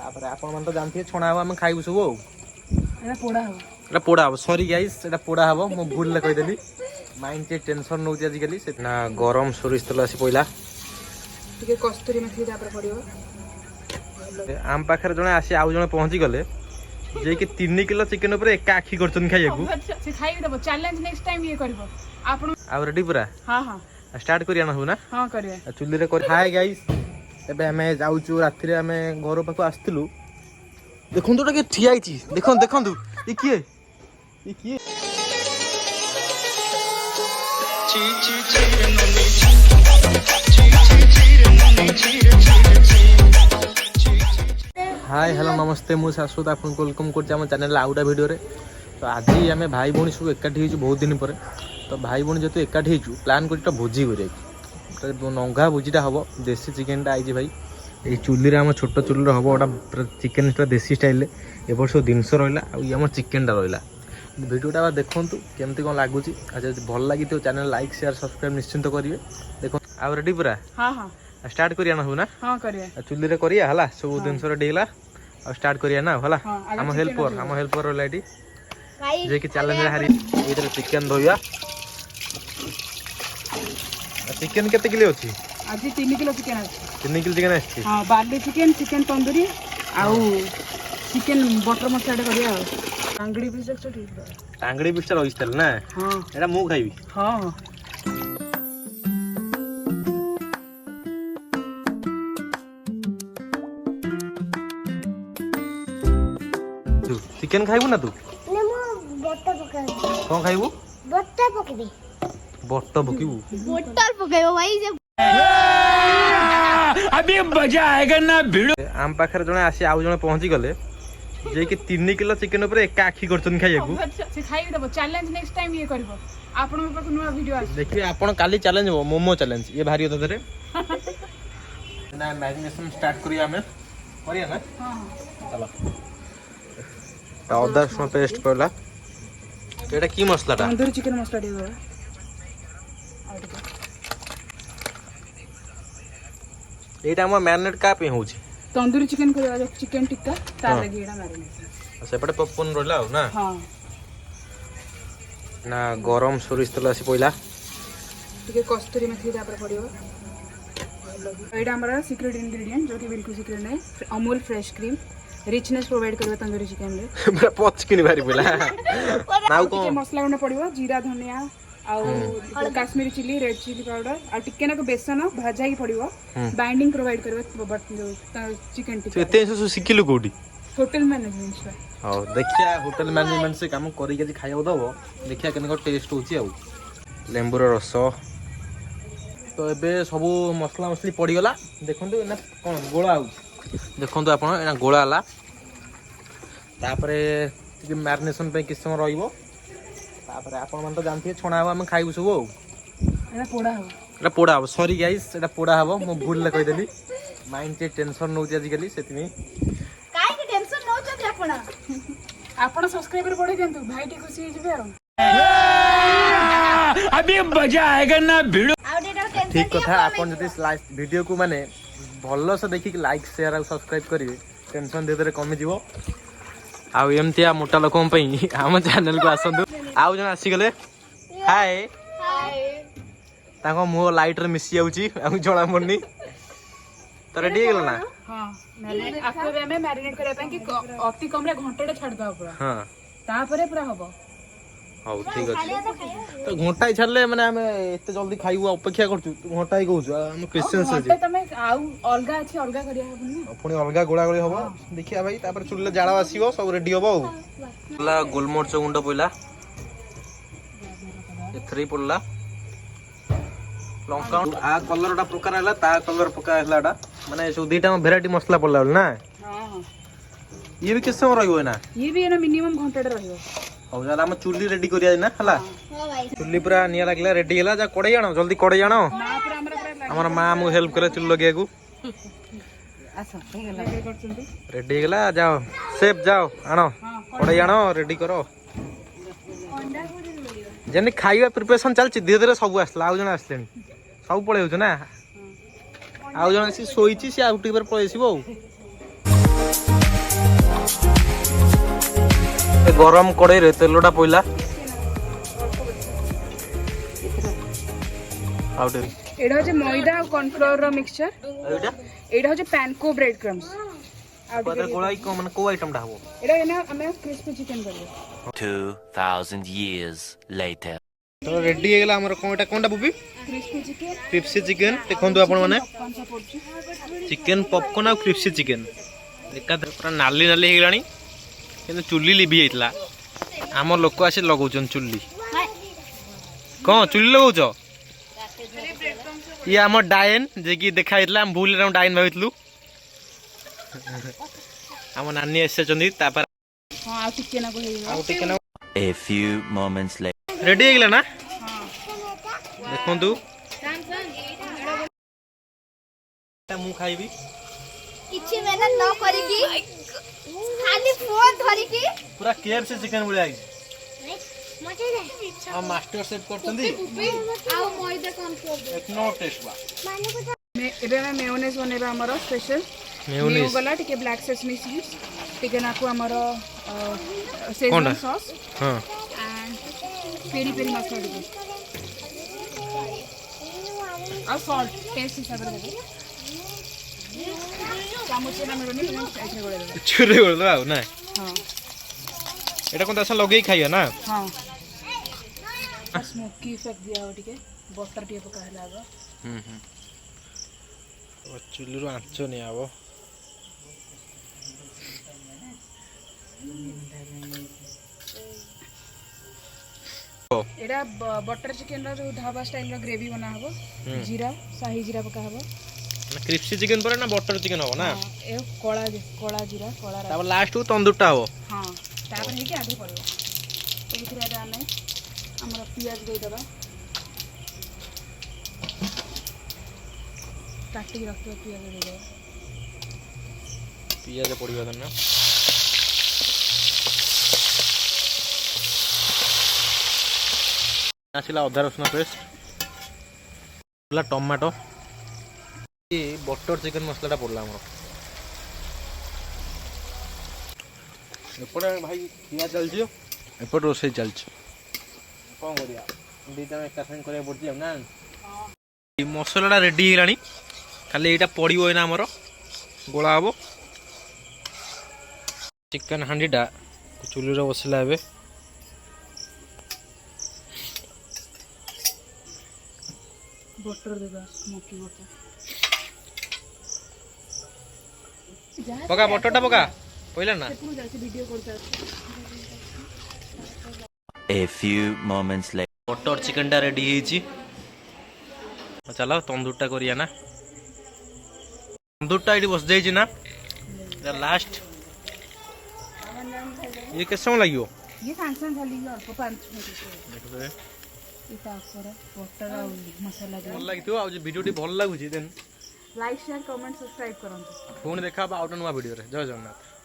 आपण मन तो जानथि छणा हम खाइबु सब एटा पोड़ा हो एटा पोड़ा हो सॉरी गाइस एटा पोड़ा हबो मो भूल ले कहि देली माइंड के टेंशन नौ आज काली से ना गरम सोरिष तेल आसी पइला टिके कस्तूरी मेथी तापर पड़ियो आम पाखर जने आसी आउ जने पहुंची गले जे कि 3 किलो चिकन ऊपर एका आखी करछन खाइयाकू से खाइ देबो चैलेंज नेक्स्ट टाइम ये करबो आपण आ रेडी पूरा हां हां स्टार्ट करिया ना हो ना हां करिया चुल्ली रे कर हाय गाइस एबे हमें जाउचू रात्रि हमें घर पाखु आस्तलु देखन तो के ठिया आइची देखन देखन तू ई किए हाय हेलो नमस्ते मु शाश्वत आपन वेलकम करछ हम चैनल आउडा वीडियो रे तो आज आम भाई भौणी सब एकाठी हो बहुत दिन पर तो भाई भौणी जेतु एकाठी हो प्लान कर भोजी करिया नंगा भोजीटा हम देसी चिकेनटा आई भाई ये चुल्ली आम छोट चुल्ली हम गोटा चिकेन देसी स्टाइल ए वर्ष जिनस रहा आम चिकेनटा रहा वीडियोटा देखूँ केमती कौन लगुच अच्छा भल लगी तो चैनल लाइक शेयर सब्सक्राइब निश्चिंत करेंगे देख आ रेडी पूरा हां हां स्टार्ट करिया ना हो ना हां करिया चुल्ली रे करिया हला सब जिनस रेडी हला आ स्टार्ट करिया ना हला हम हेल्पर रहला एटी जे कि चैलेंज रे हारी इधर चिकेन धोइया चिकेन केते किलो अछि आज 3 किलो चिकेन अछि 3 किलो चिकेन अछि हां बार्ली चिकेन चिकेन तंदूरी आउ चिकेन बटर मसाला करिया टांगड़ी पीस एक ठीक टांगड़ी पीस रहिस्ताल ना हां एटा मु खाइबी हां चिकेन खाइबू ना तू ने मो बट्टा पकाई कोन खाइबू बट्टा पकाई बट्टा भुकिबू बट्टा पकाइबो भाई जे अभी मजा आएगा ना भिड़ो आम पाखर जने आसी आउ जने पहुंची गले जे कि 3 किलो चिकेन ऊपर एका आखी करछन खाइयाकू से खाइ देबो चैलेंज नेक्स्ट टाइम ये करबो आपण पाख नुवा वीडियो आ देखिए आपण काली चैलेंज हो मोमो चैलेंज ये भारी होता रे ना मैरिनेशन स्टार्ट करिया हमें करिया ना हां चलो अदर रसुन पेस्ट पड़ला एटा की मसलाटा तंदूरी चिकेन मसाला दियो एटा हम मैरिनेट का पे होची तंदूरी चिकेन करबा चिकेन टिक्का तार लगी एटा मैरिनेशन सेपटे पॉपकॉर्न रहला हो ना हां ना गरम सोरिष तेल आसी पइला टिके कस्तूरी मेथी तापर पड़ियो एटा हमरा सीक्रेट इंग्रेडिएंट जो कि बिल्कुल सीक्रेट नहीं Amul fresh cream richness provide करबा तंदूरी चिकेन रे हमरा पच किनि भारी पइला नाउ को मसला गुंडा पड़ियो जीरा धनिया आउ Kashmiri chilli red chilli powder आ टिके ना को बेसन भाजा ही पड़ियो बाइंडिंग प्रोवाइड करबा बट जो चिकेन टिक्का एते से सिकिलु कोडी होटल मैनेजमेंट से हां देखिया होटल मैनेजमेंट से काम करी के खाइबो दबो देखिया केने को टेस्ट होची आ लेंबुर रस तो एबे सब मसला मसली पड़ी गला देखंतु ना कोन गोळा आउ देखंतु आपण एना गोळा आला तापरे मैरिनेशन पे किस समय रहिबो तापरे आपण मन तो जानथि छणा हम खाइबु सब एटा पोड़ा हो एटा पोड़ा हो सॉरी गाइस एटा पोड़ा हबो मो भूल ले कहि देली माइंड के टेंशन नौ आज काली सेति काई के टेंशन न होछ आपण आपण सब्सक्राइबर बढ़े देंतु भाई टी खुशी हिजबे अभी मजा आएगा ना भिड़ो ठीक कथा आपण जदि वीडियो को माने भल्लो से देखि लाइक शेयर और सब्सक्राइब करिवे टेंशन दे दरे कमी जीवो आ एमतिया मोटा लोकम पई हम चैनल को आसंदु आउ जन आसी गले हाय हाय ताको मो लाइट रे मिसी जाउची हम जळा मन्नी तो रेडी गेल ना हां मैंने आपको में मैरिनेट करबा पे कि अति कम रे घंटा छाड़ दो पूरा हां तापरे पूरा हबो हाउ ठीक अछि तो घंटा छाड़ले माने हम एते जल्दी खाइबो अपेक्षा करछु घंटा ही कहछु हम क्रिश्चियन से घंटा तमे आउ अलगा अछि अलगा करिया हबनी पुनी अलगा गोळा गोळी हबो देखिया भाई तापर चुल्ले जाळा आसीबो सब रेडी हबो ला गोलमरच गुंड पइला ए 3 पड़ला लंका आ कलरटा प्रकार हला ता कलर प्रकार हलाडा माने सो दीटा वेराइटी मसला पड़ला ना हां हां ये भी किस समय रहिबो ना ये भी ना मिनिमम घंटा रहिबो हो जाला हम चुल्ली रेडी करिया ना हला हां भाई चुल्ली पूरा निया लागला रेडी हला जा कड़ाई आनो जल्दी कड़ाई आनो ना पूरा हमरा हमर मां मु हेल्प करे चुल्ली लगेगु अच्छा ठीक है करछंती रेडी गला जाओ सेफ जाओ आनो कड़ाई आनो रेडी करो जने खाइबा प्रिपरेशन चलछि धीरे धीरे सब आसला आउ जने आसलेनी सब पळे होछ ना आउ जने सी सोईची सी आउटी पर पळेसिबो। गरम कड़े रे तेलटा पइला आउट एडा हो मैदा और कॉर्नफ्लोर रो मिक्सचर एटा एडा हो पैनको ब्रेड क्रम्स पदर कोलाई को मन को आइटम ढा हो एडा एना हमें क्रिस्पी चिकन करबो 2000 years later. तो रेडी हे गेला हमर कोनटा कोनटा बुबी क्रिस्पी चिकन क्रिस्पी चिकन देखंतु आपण माने कौन सा पड़छ चिकन पॉपकॉर्न और क्रिस्पी चिकन एका पूरा नाली नाली हे गेलानी किंतु चुल्ली लिभि हेतला हमर लोक आसे लगाउछन चुल्ली कोन चुल्ली लगाउछ ये हमर डायन जे की देखा हेतला हम भूल रे डायन भाबितलु हम नानी एसे चंदी तापर हां आ चिकन को हे आउ chicken A few moments later. Ready हे गेला ना हां देखंतु मु खाइबी किछि मेहनत न करिकी खाली फोन धरिकी पूरा केयर से चिकन बुलाई मजे रे हम मास्टर शेफ करतंदी आउ मैदा कॉर्नफ्लोर एक नो टेस्ट बा एबे में मेयोनेज बनेबा हमर स्पेशल मेयोनेज गला टिके ब्लैक सेसमी सीड्स टिके नाको हमर कोनटा? सेजवान सॉस हां एंड पेरी पेरी मसाला टिके और सॉल्ट टेस्ट हिसाब रे देबे चामच ना मेरोनी ऐसे गोळे देबे छुरे बोल दो ना हां एटा कोन दसा लगेई खाइयो ना हां स्मोकी इफेक्ट दिया हो टिके बटर टिके पका लागा तो चुल्ली रो आंच नहीं आबो एडा बटर चिकन रो जो ढाबा स्टाइल रो ग्रेवी बना हबो जीरा शाही जीरा पका हबो क्रिस्पी चिकन पर ना बटर चिकन हो ना ए कोला कोला जीरा कोला तापर लास्ट को तंदूरटा हो हां तापर हे के आधे पड़ो तो इथरे एडा हमें हमरा प्याज दे दबा काटी के रखते प्याज दे दबा पियाज पड़ियो ना आसिला अधा रसुन पेस्ट पड़ला टमाटो ये बटर चिकन मसलाटा पड़ला हमर एपटे भाई किया चल जियो एपट रोसे चल छ कोन करिया दीटा में एकसाथ करे पड़ती हम ना ई मसलाटा रेडी हेलानी खाली एटा पड़ियो ना हमर गोला हबो चिकन हांडीटा चुल्ली रे बसला हेबे बटर देबा स्मोकी बटर पका बटरटा पका पहिला ना तू जाके वीडियो करता A few moments later. Butter चिकनटा रेडी ହେଇଛି चलो तंदूरटा करिया ना तंदूरटा एठी बस जाइछि ना लास्ट ये केते समय लागियो ये सांसन खाली अल्प 5 मिनिट इता पर बटर और मसाला दे भल लागितो आ जे वीडियोटी भल लागुछि then like share comment subscribe करंतु पुणी देखा आउट नुआ वीडियो रे जय जगन्नाथ।